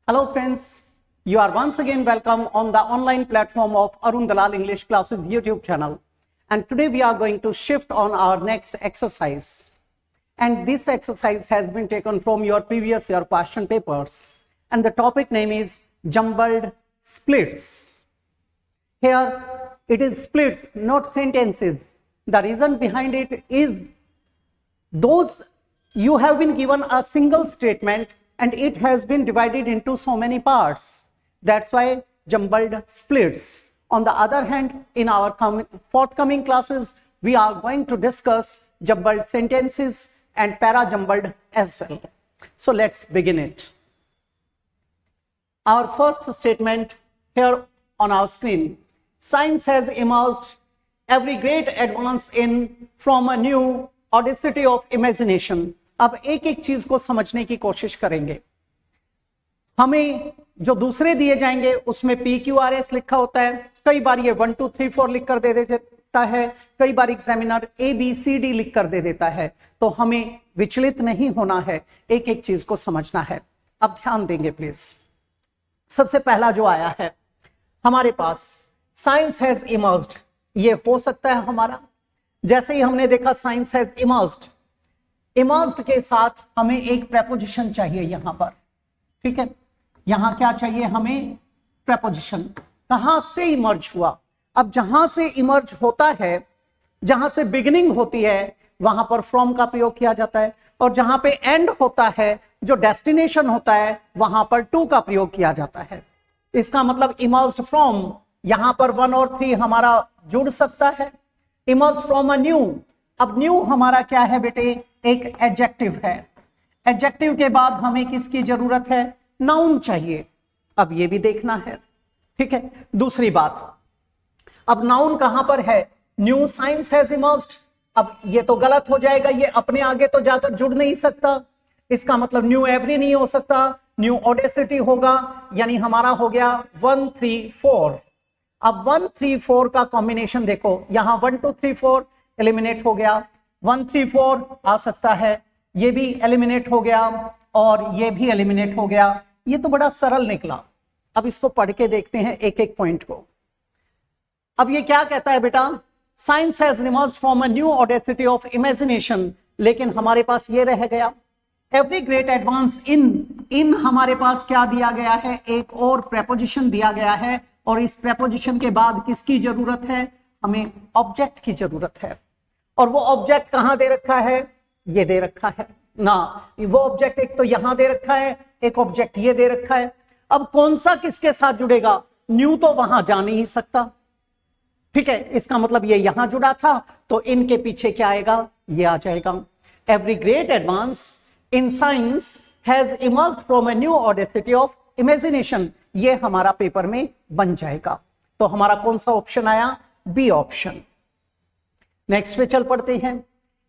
Hello friends, you are once again welcome on the online platform of Arun Dalal English Classes YouTube channel. And today we are going to shift on our next exercise. And this exercise has been taken from your previous year question papers. And the topic name is jumbled splits. Here it is splits, not sentences. The reason behind it is those you have been given a single statement and it has been divided into so many parts. That's why jumbled splits. On the other hand, in our forthcoming classes, we are going to discuss jumbled sentences and para-jumbled as well. So let's begin it. Our first statement here on our screen. Science has emerged every great advance in from a new audacity of imagination. अब एक एक चीज को समझने की कोशिश करेंगे. हमें जो दूसरे दिए जाएंगे उसमें PQRS लिखा होता है. कई बार ये 1 2 3 4 लिख कर दे देता है, कई बार एग्जामिनर ABCD लिख कर दे देता है. तो हमें विचलित नहीं होना है, एक एक चीज को समझना है. अब ध्यान देंगे प्लीज. सबसे पहला जो आया है हमारे पास, साइंस हैज इमर्ज्ड. ये हो सकता है हमारा, जैसे ही हमने देखा साइंस हैज इमर्ज्ड, इमर्ज्ड के साथ हमें एक प्रेपोजिशन चाहिए यहां पर. ठीक है, यहां क्या चाहिए हमें? प्रेपोजिशन. कहां से इमर्ज हुआ? अब जहां से इमर्ज होता है, जहां से बिगिनिंग होती है, वहां पर फ्रॉम का प्रयोग किया जाता है, और जहां पे एंड होता है, जो डेस्टिनेशन होता है, वहां पर टू का प्रयोग किया जाता है. इसका मतलब इमर्ज्ड फ्रॉम, यहां पर 1 और 3 हमारा जुड़ सकता है. Emerged from a new. अब न्यू हमारा क्या है बेटे? एक एडजेक्टिव है. एडजेक्टिव के बाद हमें किसकी जरूरत है? नाउन चाहिए. अब ये भी देखना है. ठीक है, दूसरी बात, अब नाउन कहां पर है? New science has emerged. अब ये तो गलत हो जाएगा, ये अपने आगे तो जाकर जुड़ नहीं सकता. इसका मतलब न्यू एवरी नहीं हो सकता, न्यू ऑडेसिटी होगा. यानी हमारा हो गया 1 3 4. अब 1 3 4 का कॉम्बिनेशन देखो, यहां 1 2 3 4 एलिमिनेट हो गया, 1 3 4 आ सकता है, ये भी एलिमिनेट हो गया और ये भी एलिमिनेट हो गया. ये तो बड़ा सरल निकला. अब इसको पढ़ के देखते हैं एक एक पॉइंट को. अब ये क्या कहता है बेटा? Science has emerged from a new audacity of imagination. लेकिन हमारे पास ये रह गया एवरी ग्रेट एडवांस इन हमारे पास क्या दिया गया है? एक और प्रेपोजिशन दिया गया है, और इस प्रेपोजिशन के बाद किसकी जरूरत है? हमें ऑब्जेक्ट की जरूरत है. और वो ऑब्जेक्ट कहां दे रखा है? ये दे रखा है ना. वो ऑब्जेक्ट एक तो यहां दे रखा है, एक ऑब्जेक्ट ये दे रखा है. अब कौन सा किसके साथ जुड़ेगा? न्यू तो वहां जा नहीं सकता. ठीक है, इसका मतलब ये यहां जुड़ा था, तो इनके पीछे क्या आएगा? ये आ जाएगा. Every great advance in science has emerged from a new audacity of imagination. ये हमारा पेपर में बन जाएगा. तो हमारा कौन सा ऑप्शन आया? B option. नेक्स्ट पे चल पड़ते हैं.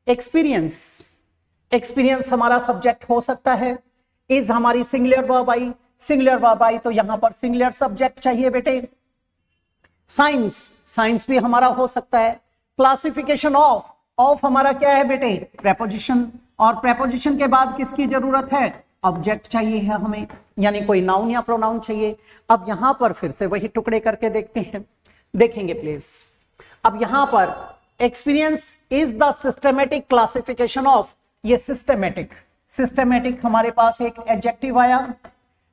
एक्सपीरियंस. एक्सपीरियंस हमारा सब्जेक्ट हो सकता है. इज हमारी singular verb I. Singular verb I तो यहां पर सिंगुलर सब्जेक्ट चाहिए बेटे. साइंस, साइंस भी हमारा हो सकता है. क्लासिफिकेशन ऑफ, ऑफ हमारा क्या है बेटे? प्रेपोजिशन. और प्रेपोजिशन के बाद किसकी जरूरत है? ऑब्जेक्ट चाहिए है हमें, यानी कोई नाउन या प्रोनाउन चाहिए. अब यहां पर फिर से वही टुकड़े करके देखते हैं, देखेंगे प्लीज. अब यहां पर experience is the systematic classification of. ये सिस्टमेटिक, सिस्टमेटिक हमारे पास एक एडजेक्टिव आया.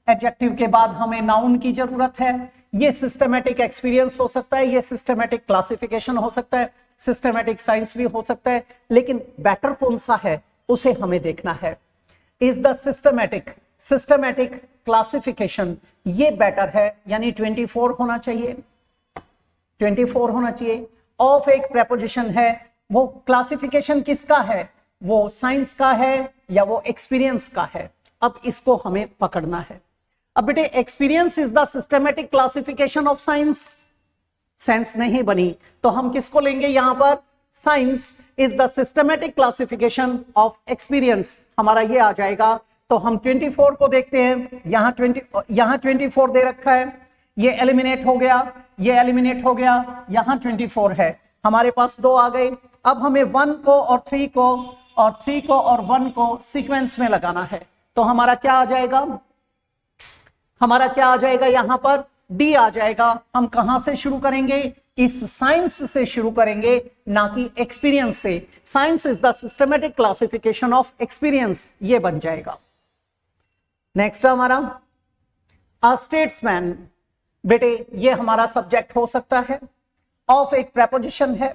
एडजेक्टिव के बाद हमें नाउन की जरूरत है. ये सिस्टमेटिक एक्सपीरियंस हो सकता है, ये सिस्टमेटिक क्लासिफिकेशन हो सकता है, सिस्टमेटिक साइंस भी हो सकता है. लेकिन बेटर कौन सा है उसे हमें देखना है. Is the systematic, systematic classification, ये बेटर है. यानी 24 होना चाहिए, 24 होना चाहिए. ऑफ एक प्रेपोजिशन है, वो क्लासिफिकेशन किसका है? वो साइंस का है या वो एक्सपीरियंस का है? अब इसको हमें पकड़ना है. अब बेटे experience is the systematic classification of science. Sense नहीं बनी तो हम किसको लेंगे यहां पर? Science is the systematic classification of experience. हमारा ये आ जाएगा. तो हम 24 को देखते हैं. यहां 24 दे रखा है, ये एलिमिनेट हो गया, ये एलिमिनेट हो गया, यहां 24 है. हमारे पास 2 आ गए. अब हमें 1 को और 3 को और 3 को और 1 को सीक्वेंस में लगाना है. तो हमारा क्या आ जाएगा? हमारा क्या आ जाएगा, यहां पर डी आ जाएगा। हम कहां से शुरू करेंगे, इस साइंस से शुरू करेंगे, ना कि एक्सपीरियंस से। Science is the systematic classification of experience, ये बन जाएगा। नेक्स्ट हमारा अ स्टेट्समैन, बेटे ये हमारा सब्जेक्ट हो सकता है। ऑफ एक प्रेपोजिशन है,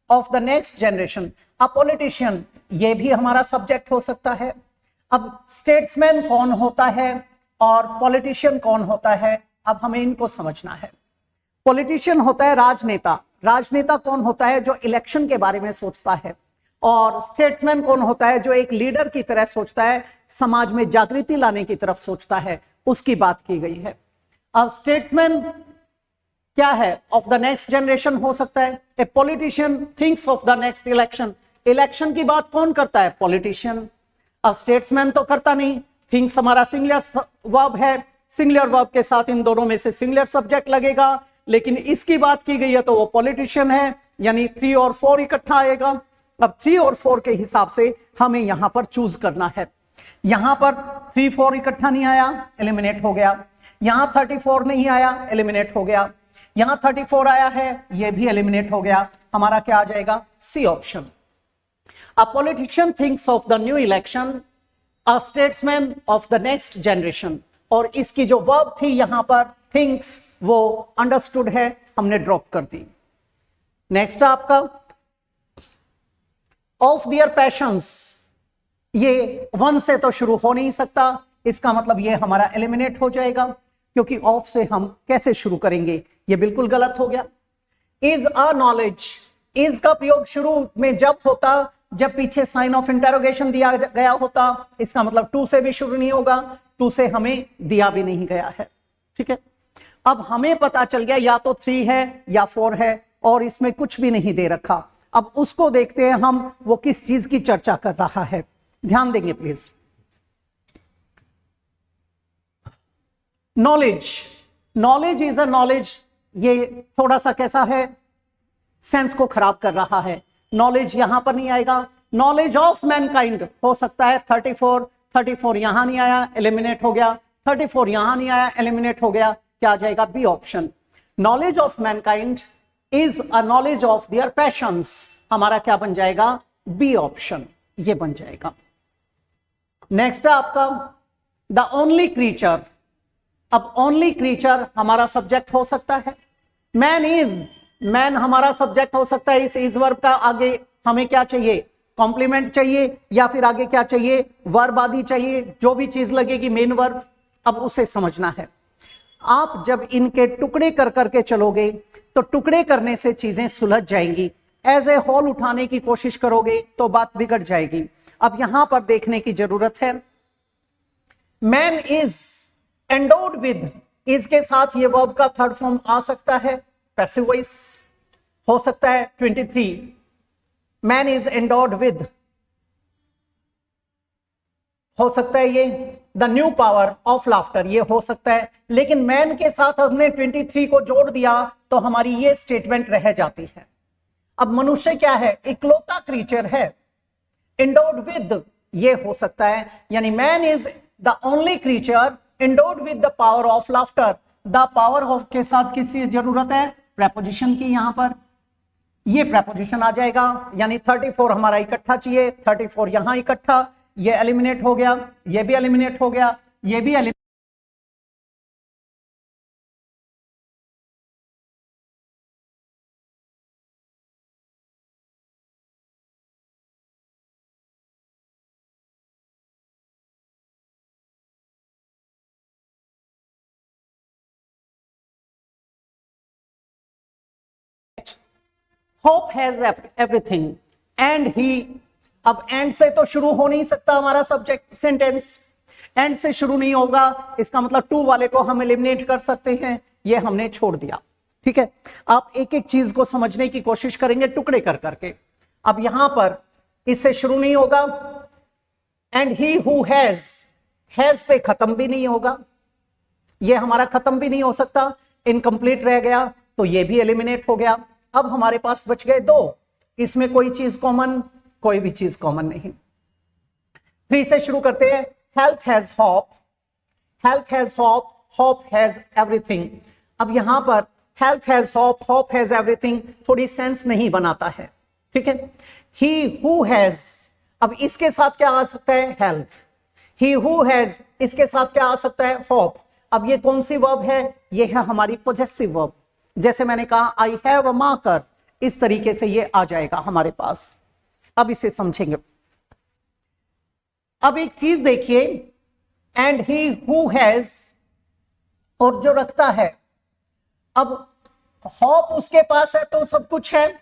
of the next generation. A politician, ये भी हमारा सब्जेक्ट हो सकता है। अब स्टेट्समैन कौन होता है और पॉलिटिशियन कौन होता है, अब हमें इनको समझना है। पॉलिटिशियन होता है राजनेता। राजनेता कौन होता है, जो इलेक्शन के बारे में सोचता है। और स्टेट्समैन कौन होता है, जो एक लीडर की तरह सोचता है, समाज में जागृति लाने की तरफ सोचता है, उसकी बात की गई है। अब स्टेट्समैन क्या है, ऑफ द नेक्स्ट जनरेशन हो सकता है। A politician thinks of the next election. Election की बात कौन करता है, पॉलिटिशियन। अब स्टेट्समैन तो करता नहीं। थिंक्स हमारा सिंगुलर वर्ब है, सिंगुलर वर्ब के साथ इन दोनों में से सिंगुलर सब्जेक्ट लगेगा, लेकिन इसकी बात की गई है तो वो पॉलिटिशियन है, यानी 3 और 4 इकट्ठा आएगा। अब 3 और 4 के हिसाब से हमें यहां पर चूज करना है। यहां पर 3 4 इकट्ठा नहीं आया, एलिमिनेट हो गया। यहां 34 नहीं आया, एलिमिनेट हो गया। यहां 34 आया है, यह भी एलिमिनेट हो गया। हमारा क्या आ जाएगा, C option. A politician thinks of the new election, a statesman of the next generation. और इसकी जो वर्ब थी यहां पर थिंक्स, वो अंडरस्टूड है, हमने ड्रॉप कर दी। नेक्स्ट आपका ऑफ देयर पैशंस, ये 1 से तो शुरू हो नहीं सकता, इसका मतलब ये हमारा एलिमिनेट हो जाएगा, क्योंकि ऑफ से हम कैसे शुरू करेंगे, ये बिल्कुल गलत हो गया। इज अ नॉलेज, इज का प्रयोग शुरू में जब होता जब पीछे साइन ऑफ इंटरोगेशन दिया गया होता, इसका मतलब 2 से भी शुरू नहीं होगा, 2 से हमें दिया भी नहीं गया है। ठीक है, अब हमें पता चल गया या तो 3 है या 4 है, और इसमें कुछ भी नहीं दे रखा। अब उसको देखते हैं हम, वो किस चीज की चर्चा कर रहा है, ध्यान देंगे please. Knowledge, knowledge is a knowledge, ये थोड़ा सा कैसा है, सेंस को खराब कर रहा है। नॉलेज यहां पर नहीं आएगा। नॉलेज ऑफ मैनकाइंड हो सकता है 34 यहां नहीं आया, एलिमिनेट हो गया। 34 यहां नहीं आया, एलिमिनेट हो गया। क्या आ जाएगा, B option. Knowledge of mankind is a knowledge of their passions, हमारा क्या बन जाएगा, बी ऑप्शन, ये बन जाएगा। नेक्स्ट है आपका द ओनली क्रीचर। अब ओनली क्रीचर हमारा सब्जेक्ट हो सकता है। मैन इज, मैन हमारा सब्जेक्ट हो सकता है। इस वर्ब का आगे हमें क्या चाहिए, कॉम्प्लीमेंट चाहिए, या फिर आगे क्या चाहिए, वर्ब आदि चाहिए, जो भी चीज लगेगी मेन वर्ब, अब उसे समझना है। आप जब इनके टुकड़े कर करके चलोगे तो टुकड़े करने से चीजें सुलझ जाएंगी। एज ए होल उठाने की कोशिश करोगे तो बात बिगड़ जाएगी। अब यहां पर देखने की जरूरत है। Man is endowed with, is के साथ ये वर्ब का थर्ड फॉर्म आ सकता है, पैसिव वॉइस हो सकता है। 23 मैन इज एंडोड विद हो सकता है, ये the new power of laughter, ये हो सकता है। लेकिन मैन के साथ हमने 23 को जोड़ दिया तो हमारी ये स्टेटमेंट रह जाती है। अब मनुष्य क्या है, इकलौता क्रीचर है। एंडोड विद ये हो सकता है, यानी man is the only creature endowed with the power of laughter. The power of के साथ किसकी जरूरत है, प्रेपोजिशन की। यहां पर ये प्रेपोजिशन आ जाएगा, यानी 34 हमारा इकट्ठा चाहिए, 34 यहां इकट्ठा, ये एलिमिनेट हो गया, ये भी एलिमिनेट हो गया, ये भी eliminate. Hope has everything and he, अब एंड से तो शुरू हो नहीं सकता हमारा सब्जेक्ट सेंटेंस, एंड से शुरू नहीं होगा, इसका मतलब 2 वाले को हम एलिमिनेट कर सकते हैं, ये हमने छोड़ दिया। ठीक है, आप एक एक चीज को समझने की कोशिश करेंगे टुकड़े कर करके। अब यहां पर इससे शुरू नहीं होगा, एंड ही हु हैज पे खत्म भी नहीं होगा, ये हमारा खत्म भी नहीं हो सकता, इनकम्प्लीट रह गया, तो ये भी एलिमिनेट हो गया। अब हमारे पास बच गए 2, इसमें कोई चीज कॉमन, कोई भी चीज कॉमन नहीं। 3 से शुरू करते हैं। Health has hope, health has hope, hope has everything. अब यहां पर health has hope, hope has everything थोड़ी सेंस नहीं बनाता है, ठीक है। ही हु हैज, अब इसके साथ क्या आ सकता है, हेल्थ। ही हु हैज, इसके साथ क्या आ सकता है, होप। अब ये कौन सी वर्ब है, ये है हमारी पॉजेसिव वर्ब। जैसे मैंने कहा आई हैव अ मार्कर, इस तरीके से ये आ जाएगा हमारे पास। अब इसे समझेंगे। अब एक चीज देखिए, एंड ही हु हैज, और जो रखता है, अब होप उसके पास है तो सब कुछ है,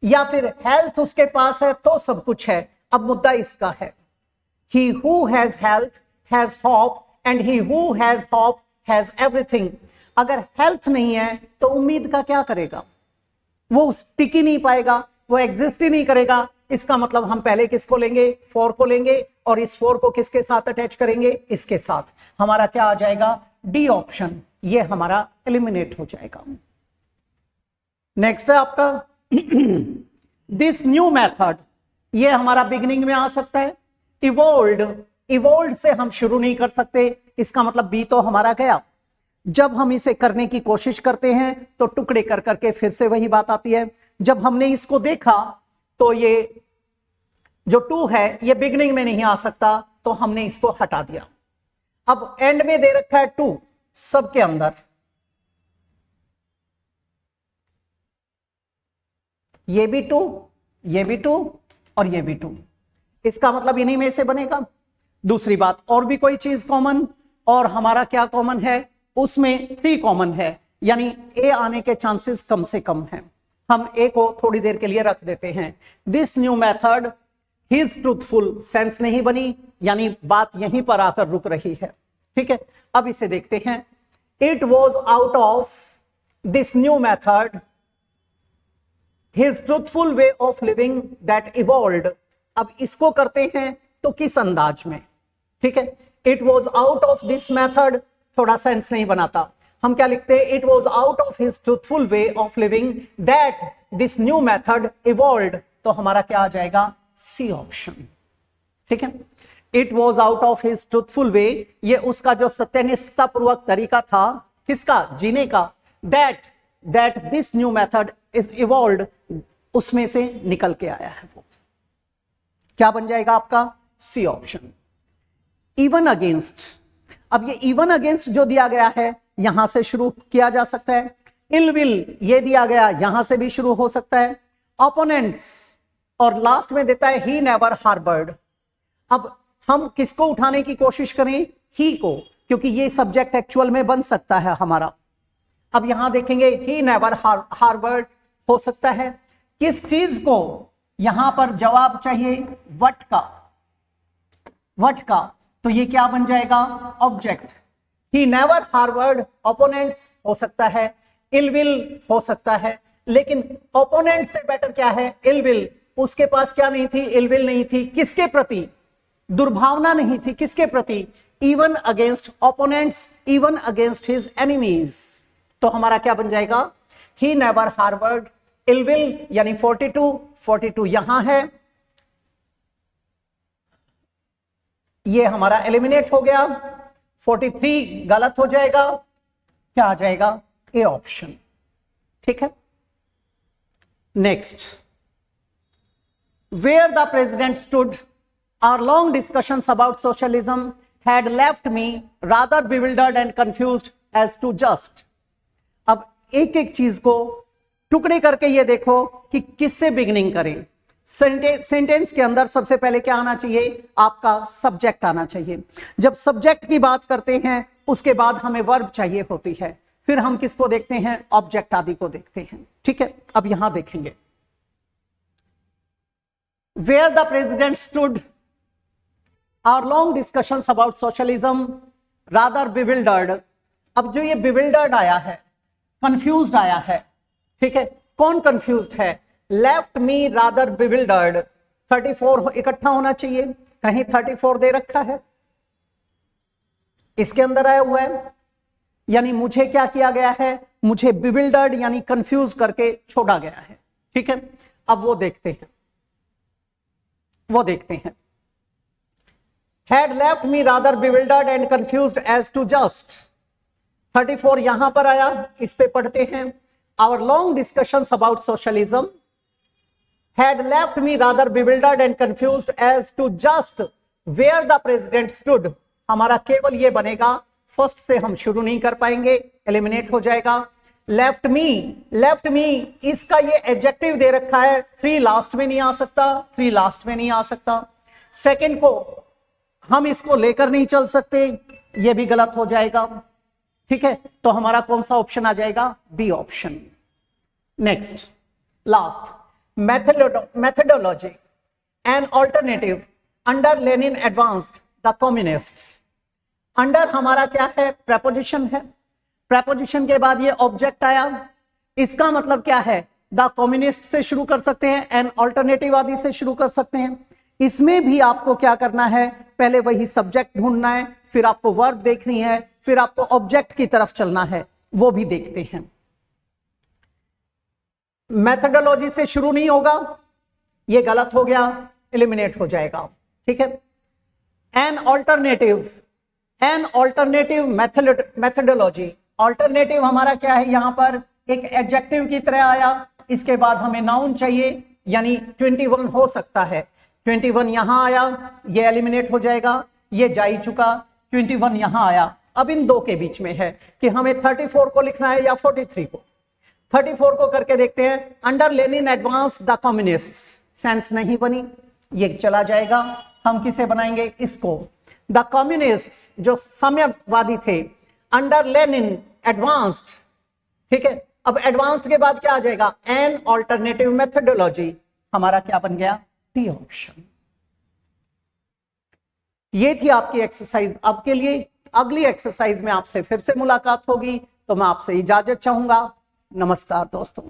या फिर हेल्थ उसके पास है तो सब कुछ है। अब मुद्दा इसका है, he who has health has hope and he who has hope has everything। अगर हेल्थ नहीं है तो उम्मीद का क्या करेगा, वो टिक ही नहीं पाएगा, वो एग्जिस्ट ही नहीं करेगा। इसका मतलब हम पहले किसको लेंगे, फॉर को लेंगे, और इस फॉर को किसके साथ अटैच करेंगे, इसके साथ। हमारा क्या आ जाएगा, डी ऑप्शन, ये हमारा एलिमिनेट हो जाएगा। नेक्स्ट है आपका दिस न्यू मेथड, ये हमारा बिगिनिंग में आ सकता है। इवोल्ड, इवोल्ड से हम शुरू नहीं कर सकते, इसका मतलब बी तो हमारा गया। जब हम इसे करने की कोशिश करते हैं तो टुकड़े कर करके फिर से वही बात आती है। जब हमने इसको देखा तो ये जो टू है ये बिगिनिंग में नहीं आ सकता, तो हमने इसको हटा दिया। अब एंड में दे रखा है टू, सबके अंदर, ये भी टू, ये भी टू, और ये भी टू। इसका मतलब इन्हीं में से बनेगा। दूसरी बात, और भी कोई चीज कॉमन, और हमारा क्या कॉमन है, उसमें 3 कॉमन है, यानी ए आने के चांसेस कम से कम हैं। हम ए को थोड़ी देर के लिए रख देते हैं। This new method his truthful, sense नहीं बनी, यानी बात यहीं पर आकर रुक रही है, ठीक है। अब इसे देखते हैं। It was out of this new method his truthful way of living that evolved। अब इसको करते हैं तो किस अंदाज में, ठीक है। It was out of this method थोड़ा सेंस नहीं बनाता, हम क्या लिखते हैं, It was out of his truthful way of living that this new method evolved। तो हमारा क्या आ जाएगा, सी ऑप्शन, ठीक है। It was out of his truthful way, ये उसका जो सत्यनिष्ठता पूर्वक तरीका था, किसका, जीने का। that this new method is evolved, उसमें से निकल के आया है। वो क्या बन जाएगा आपका, सी ऑप्शन। इवन अगेंस्ट, अब ये इवन अगेंस्ट जो दिया गया है यहां से शुरू किया जा सकता है। इल विल ये दिया गया, यहां से भी शुरू हो सकता है। ओपोनेंट्स, और लास्ट में देता है ही नेवर हार्बर्ड। अब हम किसको उठाने की कोशिश करें, ही को, क्योंकि ये सब्जेक्ट एक्चुअल में बन सकता है हमारा। अब यहां देखेंगे ही नेवर हार्बर्ड हो सकता है। किस चीज को, यहां पर जवाब चाहिए वट का, वट का, तो ये क्या बन जाएगा, ऑब्जेक्ट। ही नेवर हार्बर्ड ओपोनेंट्स हो सकता है, इल विल हो सकता है, लेकिन ओपोनेंट से बेटर क्या है, इल विल। उसके पास क्या नहीं थी, इल विल नहीं थी, किसके प्रति, दुर्भावना नहीं थी, किसके प्रति, even against opponents, even against his enemies. तो हमारा क्या बन जाएगा, he never harboured ill will, यानी 42 यहां है, ये हमारा एलिमिनेट हो गया। 43 गलत हो जाएगा, क्या आ जाएगा, ए ऑप्शन, ठीक है। Next, where the president stood, our long discussions about socialism had left me rather bewildered and confused as to just. अब एक एक चीज को टुकड़े करके ये देखो कि किससे बिगिनिंग करें। सेंटेंस के अंदर सबसे पहले क्या आना चाहिए, आपका सब्जेक्ट आना चाहिए। जब सब्जेक्ट की बात करते हैं उसके बाद हमें वर्ब चाहिए होती है, फिर हम किसको देखते हैं, ऑब्जेक्ट आदि को देखते हैं, ठीक है। अब यहां देखेंगे, where the president stood, our long discussions about socialism rather bewildered. अब जो ये बिविल्डर्ड आया है, कंफ्यूज्ड आया है, ठीक है। कौन कंफ्यूज्ड है, लेफ्ट मी रादर बिविल्डर्ड। 34 इकट्ठा होना चाहिए, कहीं 34 दे रखा है, इसके अंदर आया हुआ है, यानी मुझे क्या किया गया है, मुझे बिविल्डर्ड यानी कंफ्यूज करके छोड़ा गया है, ठीक है। अब वो देखते हैं, वो देखते हैं। had left me rather bewildered and confused as to just, 34 यहां पर आया, इस पे पढ़ते हैं। Our long discussions about socialism had left me rather bewildered and confused as to just where the president stood। हमारा केवल ये बनेगा, फर्स्ट से हम शुरू नहीं कर पाएंगे, एलिमिनेट हो जाएगा। लेफ्ट मी इसका ये एडजेक्टिव दे रखा है, 3 लास्ट में नहीं आ सकता, 3 लास्ट में नहीं आ सकता। सेकंड को हम इसको लेकर नहीं चल सकते, ये भी गलत हो जाएगा, ठीक है। तो हमारा कौन सा ऑप्शन आ जाएगा? B option. Next last, methodology and alternative under Lenin advanced the communists। Under हमारा क्या है? preposition है। preposition के बाद ये ऑब्जेक्ट आया, इसका मतलब क्या है? द कम्युनिस्ट से शुरू कर सकते हैं, एंड ऑल्टरनेटिव आदि से शुरू कर सकते हैं। इसमें भी आपको क्या करना है? पहले वही सब्जेक्ट ढूंढना है, फिर आपको वर्ब देखनी है, फिर आपको ऑब्जेक्ट की तरफ चलना है, वो भी देखते हैं। मेथडोलॉजी से शुरू नहीं होगा, ये गलत हो गया, एलिमिनेट हो जाएगा, ठीक है। एन ऑल्टरनेटिव मेथडोलॉजी, ऑल्टरनेटिव हमारा क्या है? यहां पर एक एडजेक्टिव की तरह आया, इसके बाद हमें नाउन चाहिए, यानी 21 हो सकता है। 21 यहां आया, ये एलिमिनेट हो जाएगा, ये जा ही चुका। 21 यहां आया, अब इन दो के बीच में है कि हमें 34 को लिखना है या 43 को। 34 को करके देखते हैं। Under Lenin advance the communists, sense नहीं बनी, ये चला जाएगा। हम किसे बनाएंगे? इसको। द कम्युनिस्ट्स जो साम्यवादी थे, अंडर लेनिन एडवांस्ड, ठीक है। अब एडवांस्ड के बाद क्या आ जाएगा? एन ऑल्टरनेटिव मेथडोलॉजी, हमारा क्या बन गया? D option. ये थी आपकी एक्सरसाइज आपके लिए। अगली एक्सरसाइज में आपसे फिर से मुलाकात होगी, तो मैं आपसे इजाजत चाहूंगा। नमस्कार दोस्तों।